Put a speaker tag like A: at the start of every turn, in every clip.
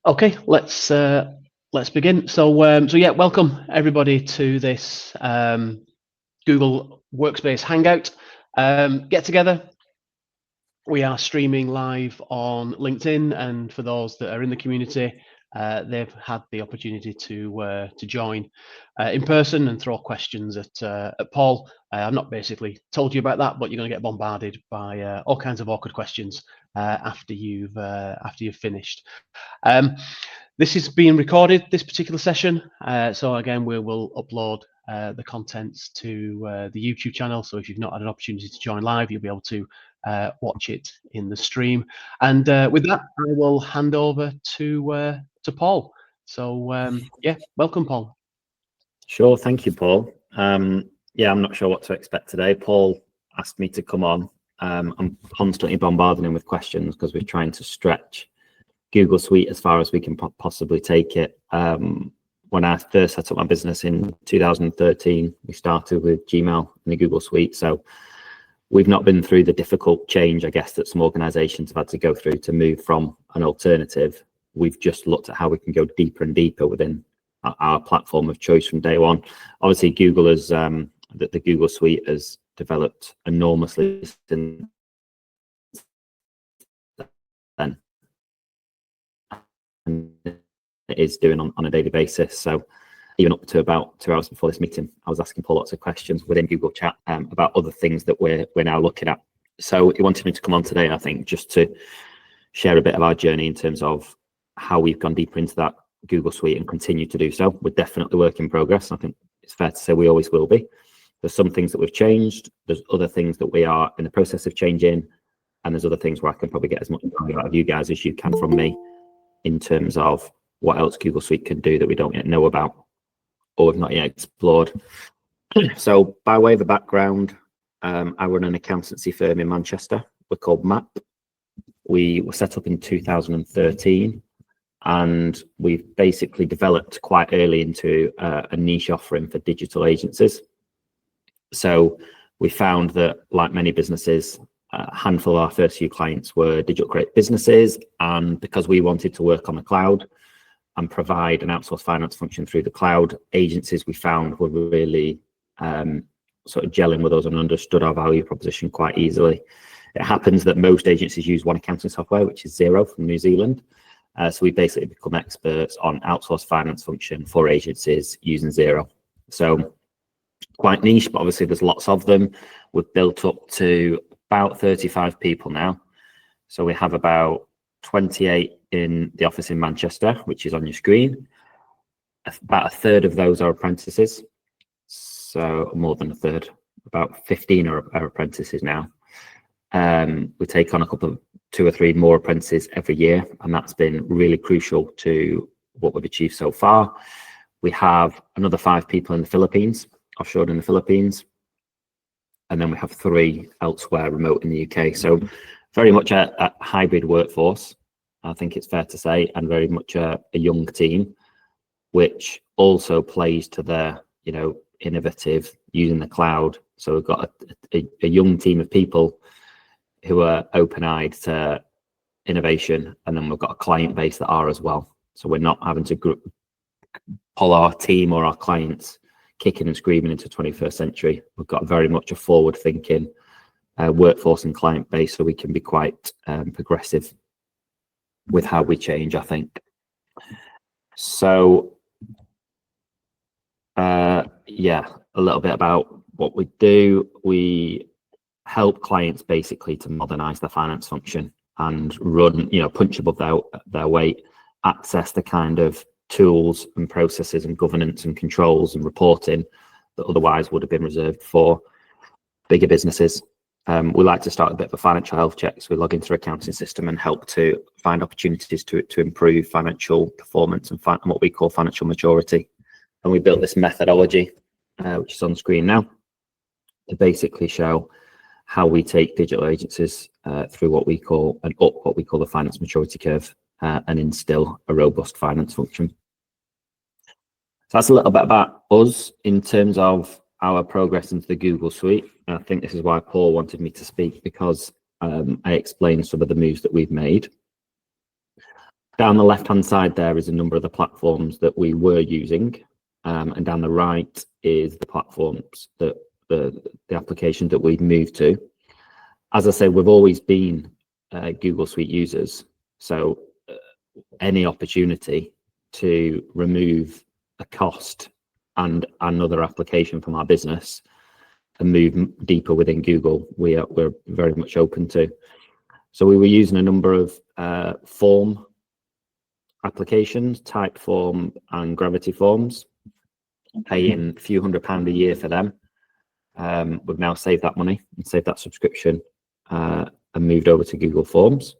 A: Okay, let's begin. So yeah, welcome everybody to this Google Workspace Hangout get together. We are streaming live on LinkedIn, and for those that are in the community, they've had the opportunity to join in person and throw questions at Paul. I've not basically told you about that, but you're going to get bombarded by all kinds of awkward questions after you've finished. This is being recorded, this particular session. So again, we will upload the contents to the YouTube channel. So if you've not had an opportunity to join live, you'll be able to watch it in the stream. And with that, I will hand over to Paul. So yeah, welcome, Paul.
B: Sure, thank you, Paul. Yeah, I'm not sure what to expect today. Paul asked me to come on. I'm constantly bombarding him with questions because we're trying to stretch Google Suite as far as we can possibly take it. When I first set up my business in 2013, we started with Gmail and the Google Suite. So we've not been through the difficult change, I guess, that some organizations have had to go through to move from an alternative. We've just looked at how we can go deeper and deeper within our platform of choice from day one. Obviously, Google has, the Google Suite has developed enormously since then. And it is doing on a daily basis. So even up to about 2 hours before this meeting, I was asking Paul lots of questions within Google Chat about other things that we're now looking at. So he wanted me to come on today, I think, just to share a bit of our journey in terms of how we've gone deeper into that Google Suite and continue to do so. We're definitely work in progress. I think it's fair to say we always will be. There's some things that we've changed. There's other things that we are in the process of changing. And there's other things where I can probably get as much value out of you guys as you can from me, in terms of what else Google Suite can do that we don't yet know about or have not yet explored. So by way of a background, I run an accountancy firm in Manchester. We're called MAP. We were set up in 2013, and we've basically developed quite early into a niche offering for digital agencies. So we found that, like many businesses, a handful of our first few clients were digital creative businesses, and because we wanted to work on the cloud and provide an outsourced finance function through the cloud, agencies we found were really sort of gelling with us and understood our value proposition quite easily. It happens that most agencies use one accounting software, which is Xero from New Zealand. So we basically become experts on outsourced finance function for agencies using Xero. So quite niche, but obviously there's lots of them. We've built up to about 35 people now. So we have about 28 in the office in Manchester, which is on your screen. About a third of those are apprentices. So more than a third, about 15 are apprentices now. We take on 2 or 3 more apprentices every year, and that's been really crucial to what we've achieved so far. We have another 5 people in the Philippines, offshore in the Philippines. And then we have 3 elsewhere remote in the UK. So very much a hybrid workforce, I think it's fair to say, and very much a young team, which also plays to their, innovative, using the cloud. So we've got a young team of people who are open-eyed to innovation, and then we've got a client base that are as well. So we're not having to pull our team or our clients kicking and screaming into 21st century. We've got very much a forward-thinking workforce and client base, so we can be quite progressive with how we change, I think. So, yeah, a little bit about what we do. We help clients basically to modernize their finance function and run, punch above their weight, access the kind of tools and processes and governance and controls and reporting that otherwise would have been reserved for bigger businesses. We like to start a bit of a financial health check. So we log into our accounting system and help to find opportunities to improve financial performance and what we call financial maturity. And we built this methodology, which is on screen now, to basically show how we take digital agencies through what we call the finance maturity curve and instill a robust finance function. So that's a little bit about us in terms of our progress into the Google Suite. And I think this is why Paul wanted me to speak, because I explained some of the moves that we've made. Down the left-hand side there is a number of the platforms that we were using, and down the right is the platforms that the application that we've moved to. As I say, we've always been Google Suite users, so any opportunity to remove a cost and another application from our business and move deeper within Google, we're very much open to. So we were using a number of form applications, Typeform and Gravity Forms, paying a few £100 a year for them. We've now saved that money and saved that subscription and moved over to Google Forms,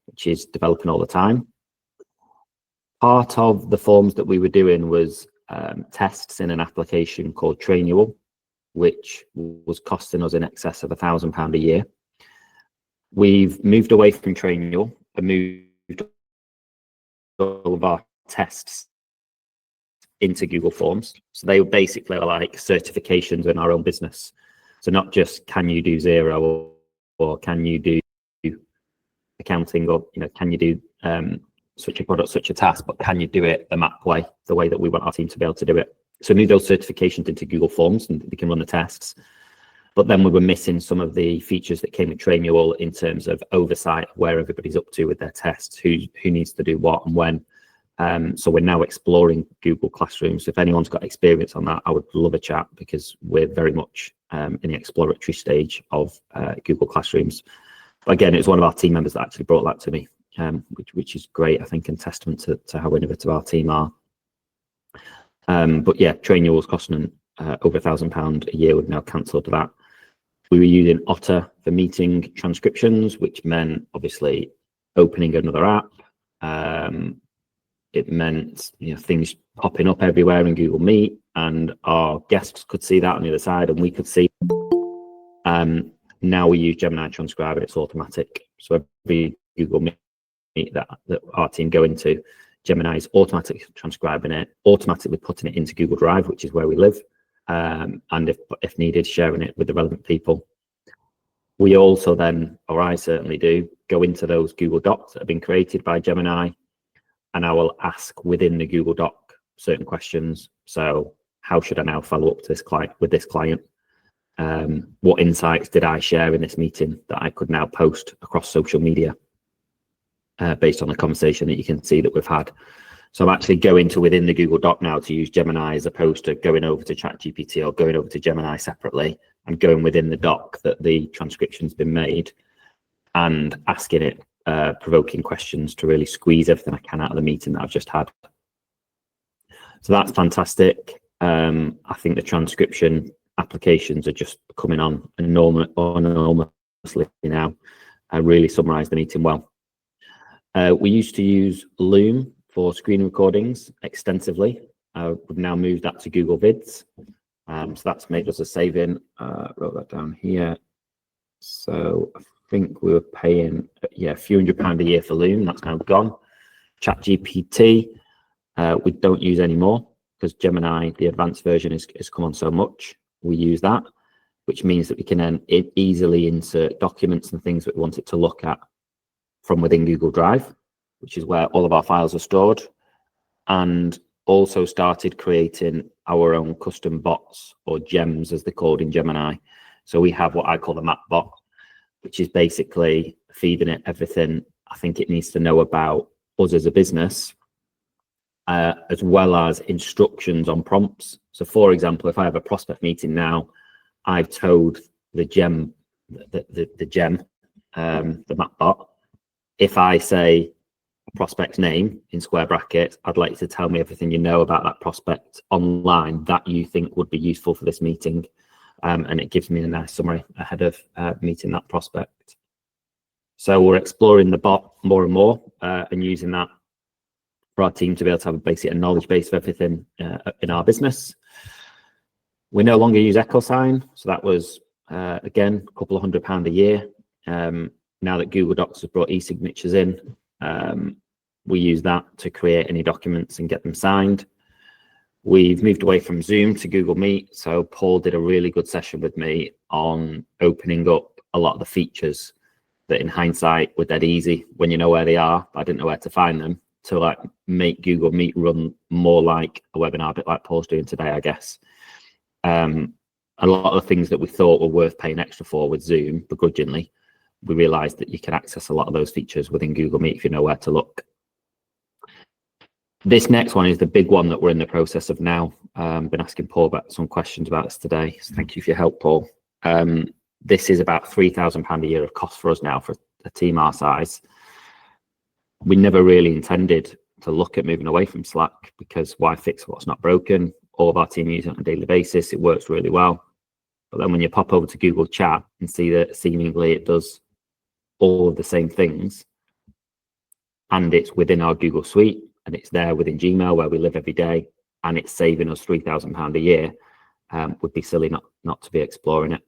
B: which is developing all the time. Part of the forms that we were doing was tests in an application called Trainual, which was costing us in excess of £1,000 a year. We've moved away from Trainual and moved all of our tests into Google Forms. So they were basically like certifications in our own business. So not just can you do Xero or can you do accounting, or can you do such a product, such a task, but can you do it the map way, the way that we want our team to be able to do it. So move those certifications into Google Forms and they can run the tests. But then we were missing some of the features that came with Trainual in terms of oversight, where everybody's up to with their tests, who needs to do what and when. So we're now exploring Google Classroom. So if anyone's got experience on that, I would love a chat, because we're very much in the exploratory stage of Google Classrooms. But again, it was one of our team members that actually brought that to me, which is great, I think, and testament to how innovative our team are. But yeah, Trainual was costing over £1,000 a year. We've now cancelled that. We were using Otter for meeting transcriptions, which meant obviously opening another app. It meant things popping up everywhere in Google Meet, and our guests could see that on the other side, and we could see. Now we use Gemini Transcribe, and it's automatic. So every Google Meet that our team go into, Gemini is automatically transcribing it, automatically putting it into Google Drive, which is where we live, and if needed, sharing it with the relevant people. We also then, or I certainly do, go into those Google Docs that have been created by Gemini, and I will ask within the Google Doc certain questions. So how should I now follow up to this client with this client? What insights did I share in this meeting that I could now post across social media based on the conversation that you can see that we've had? So I'm actually going to within the Google Doc now to use Gemini, as opposed to going over to ChatGPT or going over to Gemini separately, and going within the doc that the transcription's been made and asking it provoking questions to really squeeze everything I can out of the meeting that I've just had. So that's fantastic. I think the transcription applications are just coming on enormously now. I really summarised the meeting well. We used to use Loom for screen recordings extensively. We've now moved that to Google Vids. So that's made us a saving. Wrote that down here. So I think we were paying a few £100 a year for Loom. That's now gone. ChatGPT we don't use anymore, because Gemini, the advanced version, has come on so much. We use that, which means that we can then easily insert documents and things that we want it to look at from within Google Drive, which is where all of our files are stored, and also started creating our own custom bots, or gems as they're called in Gemini. So we have what I call the map bot, which is basically feeding it everything I think it needs to know about us as a business, as well as instructions on prompts. So for example, if I have a prospect meeting now, I've told the gem, the map bot, if I say a prospect's name in square brackets, I'd like you to tell me everything you know about that prospect online that you think would be useful for this meeting. And it gives me a nice summary ahead of meeting that prospect. So we're exploring the bot more and more and using that for our team to be able to have a knowledge base of everything in our business. We no longer use EchoSign. So that was, again, a couple of £100 a year. Now that Google Docs has brought e-signatures in, we use that to create any documents and get them signed. We've moved away from Zoom to Google Meet. So Paul did a really good session with me on opening up a lot of the features that in hindsight were dead easy when you know where they are, but I didn't know where to find them. to like make Google Meet run more like a webinar, a bit like Paul's doing today, I guess. A lot of the things that we thought were worth paying extra for with Zoom, begrudgingly, we realized that you can access a lot of those features within Google Meet if you know where to look. This next one is the big one that we're in the process of now. Been asking Paul about some questions about this today, so thank you for your help, Paul. This is about £3,000 a year of cost for us now for a team our size. We never really intended to look at moving away from Slack, because why fix what's not broken? All of our team use it on a daily basis. It works really well. But then when you pop over to Google Chat and see that seemingly it does all of the same things, and it's within our Google Suite, and it's there within Gmail where we live every day, and it's saving us £3,000 a year, would be silly not to be exploring it.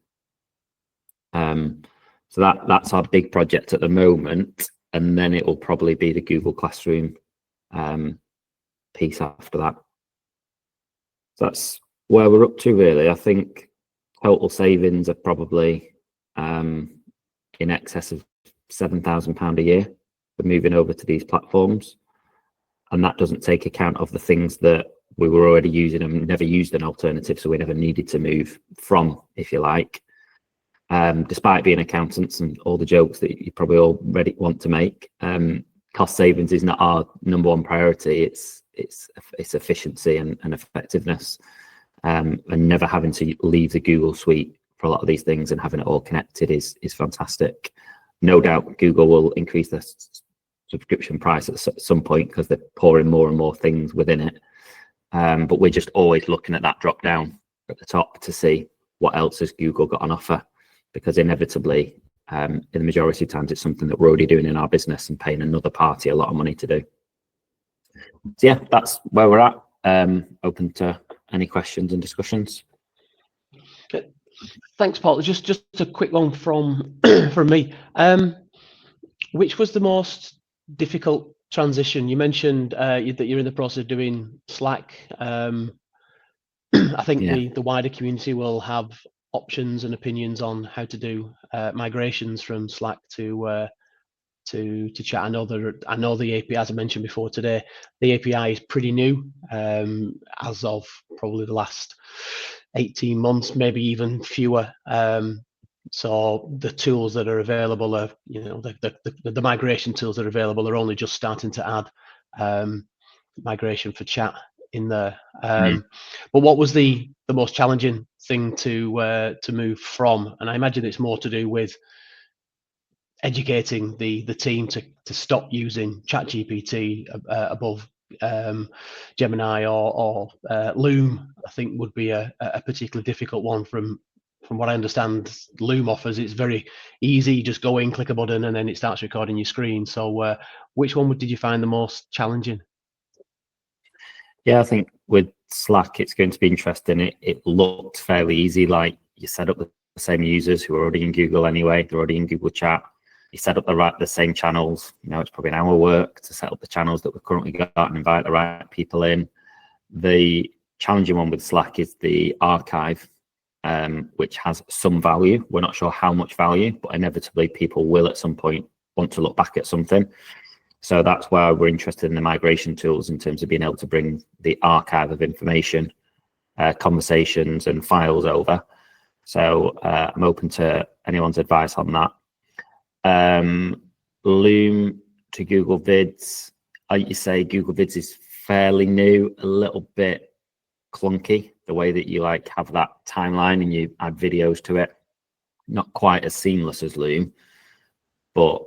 B: So that's our big project at the moment, and then it will probably be the Google Classroom piece after that. So that's where we're up to, really. I think total savings are probably in excess of £7,000 a year for moving over to these platforms, and that doesn't take account of the things that we were already using and never used an alternative, so we never needed to move from, if you like. Despite being accountants and all the jokes that you probably already want to make, cost savings is not our number one priority. It's efficiency and effectiveness, and never having to leave the Google Suite for a lot of these things and having it all connected is fantastic. No doubt Google will increase their subscription price at some point because they're pouring more and more things within it. But we're just always looking at that drop down at the top to see what else has Google got on offer, because inevitably, in the majority of times, it's something that we're already doing in our business and paying another party a lot of money to do. So yeah, that's where we're at. Open to any questions and discussions.
A: Okay. Thanks, Paul. Just a quick one from from me. Which was the most difficult transition? You mentioned that you're in the process of doing Slack. I think the wider community will have options and opinions on how to do migrations from Slack to chat. I know the API, as I mentioned before today, the API is pretty new, as of probably the last 18 months, maybe even fewer. So the tools that are available are, the migration tools that are available are only just starting to add migration for chat in there. But what was the most challenging thing to move from? And I imagine it's more to do with educating the team to stop using ChatGPT above Gemini or Loom. I think would be a particularly difficult one. From what I understand, Loom offers, it's very easy. Just go in, click a button, and then it starts recording your screen. So which one did you find the most challenging?
B: Yeah, I think with Slack, it's going to be interesting. It looked fairly easy. Like, you set up the same users who are already in Google anyway. They're already in Google Chat. You set up the same channels. It's probably an hour work to set up the channels that we've currently got and invite the right people in. The challenging one with Slack is the archive, which has some value. We're not sure how much value, but inevitably people will at some point want to look back at something. So that's why we're interested in the migration tools, in terms of being able to bring the archive of information, conversations and files over. So I'm open to anyone's advice on that. Loom to Google Vids. You say Google Vids is fairly new, a little bit clunky, the way that you have that timeline and you add videos to it. Not quite as seamless as Loom, but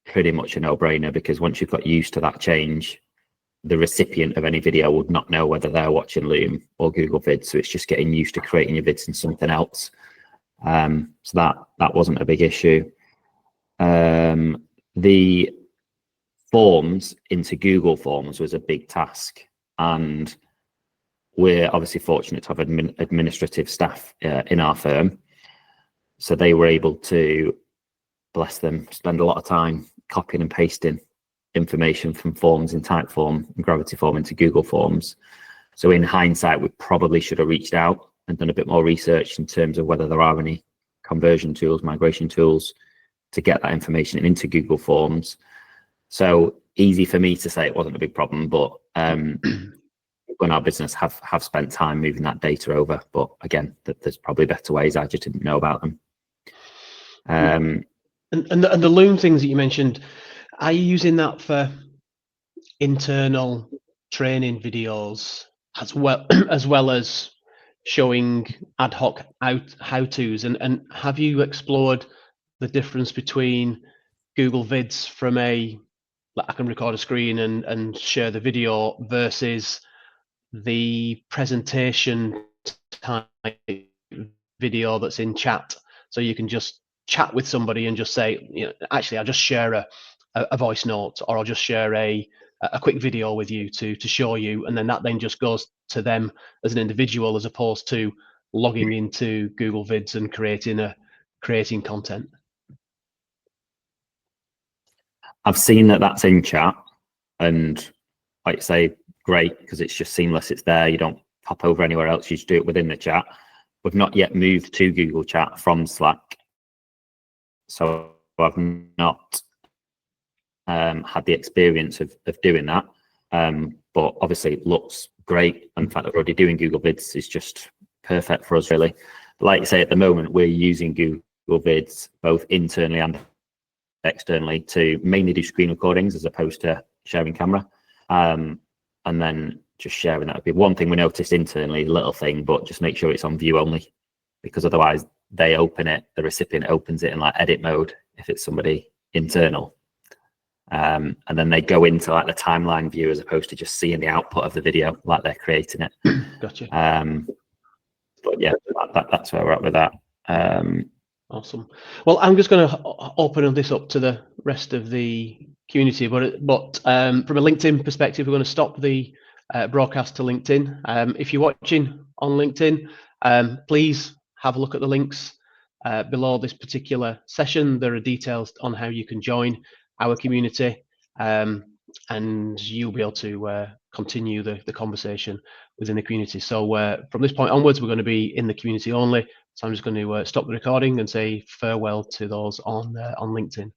B: pretty much a no-brainer, because once you've got used to that change, the recipient of any video would not know whether they're watching Loom or Google Vids. So it's just getting used to creating your vids in something else. So that wasn't a big issue. The forms into Google Forms was a big task, and we're obviously fortunate to have administrative staff in our firm, so they were able to, bless them, spend a lot of time copying and pasting information from forms in Typeform and Gravity Form into Google Forms. So in hindsight, we probably should have reached out and done a bit more research in terms of whether there are any conversion tools, migration tools to get that information into Google Forms. So easy for me to say it wasn't a big problem, but when our business have spent time moving that data over. But again, there's probably better ways. I just didn't know about them.
A: And the Loom things that you mentioned, are you using that for internal training videos as well as showing ad hoc how-tos? And have you explored the difference between Google Vids from I can record a screen and share the video versus the presentation type video that's in chat, so you can just chat with somebody and just say, actually, I'll just share a voice note, or I'll just share a quick video with you to show you, and then that then just goes to them as an individual, as opposed to logging into Google Vids and creating content.
B: I've seen that's in chat, and like you say, great, because it's just seamless. It's there. You don't hop over anywhere else. You just do it within the chat. We've not yet moved to Google Chat from Slack, so I've not had the experience of doing that. But obviously it looks great. In fact, we're already doing Google Vids is just perfect for us, really. Like you say, at the moment, we're using Google Vids both internally and externally to mainly do screen recordings as opposed to sharing camera. And then just sharing that would be one thing we noticed internally, little thing, but just make sure it's on view only, because otherwise they open it, the recipient opens it in like edit mode if it's somebody internal. And then they go into like the timeline view as opposed to just seeing the output of the video like they're creating it.
A: Gotcha.
B: But yeah, that's where we're at with that.
A: Awesome. Well, I'm just going to open this up to the rest of the community, but from a LinkedIn perspective, we're going to stop the broadcast to LinkedIn. If you're watching on LinkedIn, please have a look at the links below this particular session. There are details on how you can join our community, and you'll be able to continue the conversation within the community. So from this point onwards, we're going to be in the community only. So I'm just going to stop the recording and say farewell to those on LinkedIn.